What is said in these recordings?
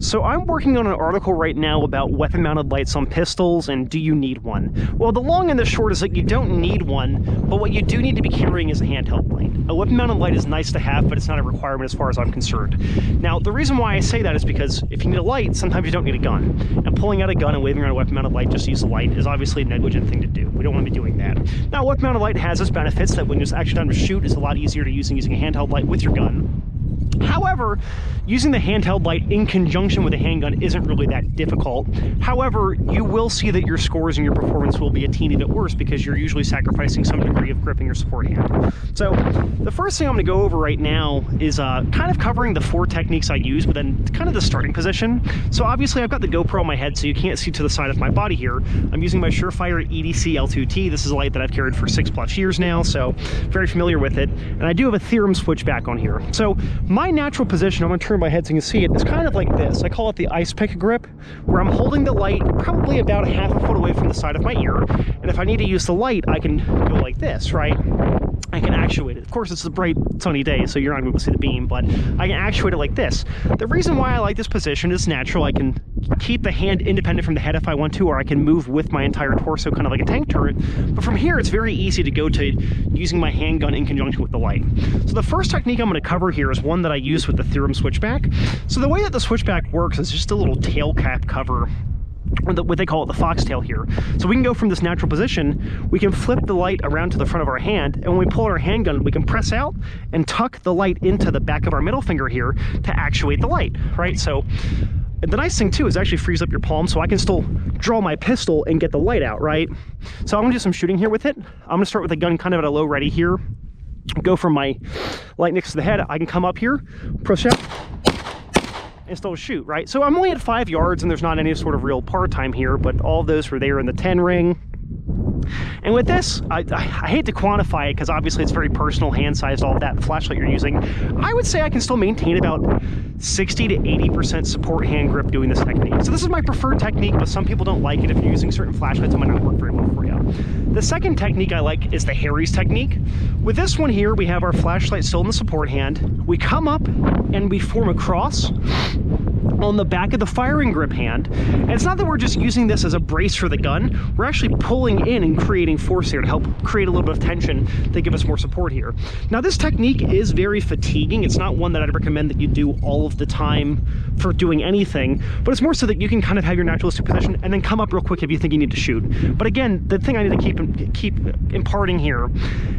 So I'm working on an article right now about weapon-mounted lights on pistols and do you need one? Well, the long and the short is that you don't need one, but what you do need to be carrying is a handheld light. A weapon-mounted light is nice to have, but it's not a requirement as far as I'm concerned. Now, the reason why I say that is because if you need a light, sometimes you don't need a gun. And pulling out a gun and waving around a weapon-mounted light just to use the light is obviously a negligent thing to do. We don't want to be doing that. Now, a weapon-mounted light has its benefits that when it's actually time to shoot, it's a lot easier to use than using a handheld light with your gun. However, using the handheld light in conjunction with a handgun isn't really that difficult. However, you will see that your scores and your performance will be a teeny bit worse because you're usually sacrificing some degree of grip in your support hand. So the first thing I'm going to go over right now is kind of covering the 4 techniques I use, but then kind of the starting position. So obviously I've got the GoPro on my head, so you can't see to the side of my body here. I'm using my Surefire EDC L2T. This is a light that I've carried for 6+ years now, so very familiar with it. And I do have a theorem switch back on here. So my natural position, I'm going to turn my head so you can see it, is kind of like this. I call it the ice pick grip, where I'm holding the light probably about half a foot away from the side of my ear. And if I need to use the light, I can go like this, right? I can actuate it. Of course, it's a bright sunny day, so you're not going to be able to see the beam, but I can actuate it like this. The reason why I like this position is natural. I can keep the hand independent from the head if I want to, or I can move with my entire torso, kind of like a tank turret. But from here, it's very easy to go to using my handgun in conjunction with the light. So the first technique I'm going to cover here is one that I use with the theorem switchback. So the way that the switchback works is just a little tail cap cover, or what they call it, the foxtail here. So we can go from this natural position, we can flip the light around to the front of our hand, and when we pull out our handgun, we can press out and tuck the light into the back of our middle finger here to actuate the light, right? So the nice thing too is it actually frees up your palm, so I can still draw my pistol and get the light out, right? So I'm gonna do some shooting here with it. I'm gonna start with the gun kind of at a low ready here, go from my light next to the head. I can come up here, push out, and still shoot, right? So I'm only at 5 yards and there's not any sort of real par time here, but all of those were there in the 10 ring. And with this, I hate to quantify it because obviously it's very personal, hand-sized, all of that, the flashlight you're using. I would say I can still maintain about 60 to 80% support hand grip doing this technique. So this is my preferred technique, but some people don't like it. If you're using certain flashlights, it might not work very well for you. The second technique I like is the Harry's technique. With this one here, we have our flashlight still in the support hand. We come up and we form a cross on the back of the firing grip hand. And it's not that we're just using this as a brace for the gun, we're actually pulling in and creating force here to help create a little bit of tension to give us more support here. Now this technique is very fatiguing. It's not one that I'd recommend that you do all of the time for doing anything, but it's more so that you can kind of have your naturalistic position and then come up real quick if you think you need to shoot. But again, the thing I need to keep imparting here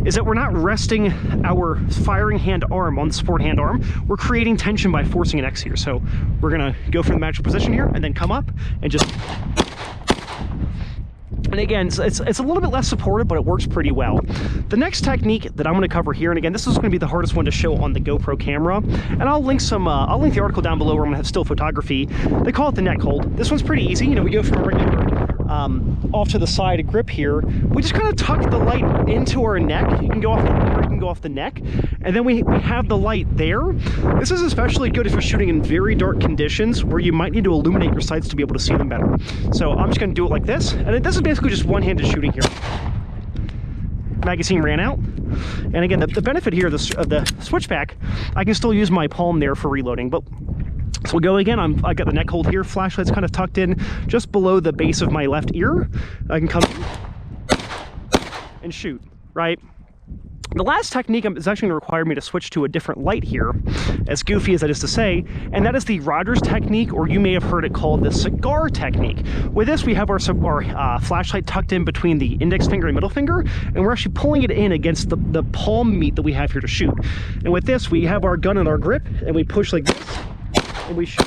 is that we're not resting our firing hand arm on the support hand arm. We're creating tension by forcing an X here. So we're gonna go from the natural position here and then come up and just, and again, it's a little bit less supportive, but it works pretty well. The next technique that I'm going to cover here, and again, this is going to be the hardest one to show on the GoPro camera, and I'll link the article down below where I'm going to have still photography. They call it the neck hold. This one's pretty easy. You know, we go from a regular off to the side grip here. We just kind of tuck the light into our neck. You can go off the ear, you can go off the neck, and then we have the light there. This is especially good if you're shooting in very dark conditions where you might need to illuminate your sights to be able to see them better. So I'm just going to do it like this, and this is basically just one-handed shooting here. Magazine ran out, and again, the benefit here of the switchback, I can still use my palm there for reloading. But so we'll go again. I got the neck hold here. Flashlight's kind of tucked in just below the base of my left ear. I can come and shoot, right? The last technique is actually going to require me to switch to a different light here, as goofy as that is to say, and that is the Rogers technique, or you may have heard it called the cigar technique. With this, we have our flashlight tucked in between the index finger and middle finger, and we're actually pulling it in against the palm meat that we have here to shoot. And with this, we have our gun in our grip, and we push like this, and we shoot.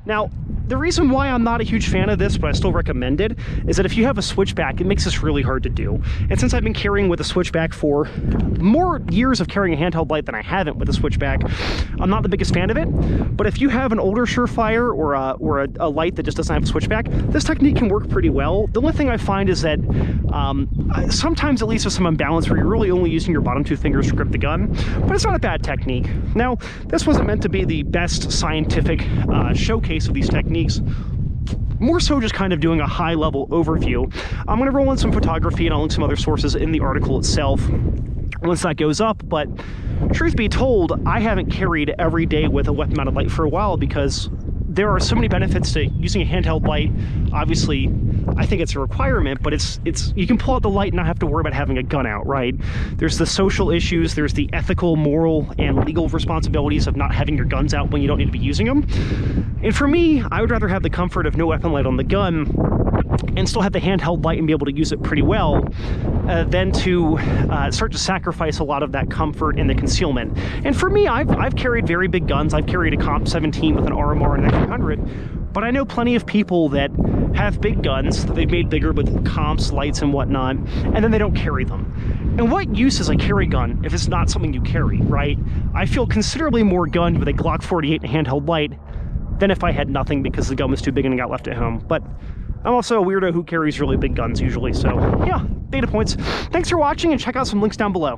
Now, the reason why I'm not a huge fan of this, but I still recommend it, is that if you have a switchback, it makes this really hard to do. And since I've been carrying with a switchback for more years of carrying a handheld light than I haven't with a switchback, I'm not the biggest fan of it. But if you have an older Surefire or a light that just doesn't have a switchback, this technique can work pretty well. The only thing I find is that sometimes it leads to some imbalance where you're really only using your bottom 2 fingers to grip the gun, but it's not a bad technique. Now, this wasn't meant to be the best scientific showcase of these techniques. More so just kind of doing a high-level overview. I'm going to roll in some photography and I'll link some other sources in the article itself once that goes up, but truth be told, I haven't carried every day with a weapon-mounted light for a while because there are so many benefits to using a handheld light. Obviously, I think it's a requirement, but it's you can pull out the light and not have to worry about having a gun out, right? There's the social issues, there's the ethical, moral, and legal responsibilities of not having your guns out when you don't need to be using them. And for me, I would rather have the comfort of no weapon light on the gun and still have the handheld light and be able to use it pretty well than to start to sacrifice a lot of that comfort and the concealment. And for me, I've carried very big guns. I've carried a Comp 17 with an RMR and an X100, but I know plenty of people that have big guns that they've made bigger with comps, lights, and whatnot, and then they don't carry them. And what use is a carry gun if it's not something you carry, right? I feel considerably more gunned with a Glock 48 and a handheld light than if I had nothing because the gun was too big and I got left at home. But I'm also a weirdo who carries really big guns usually, so yeah, data points. Thanks for watching, and check out some links down below.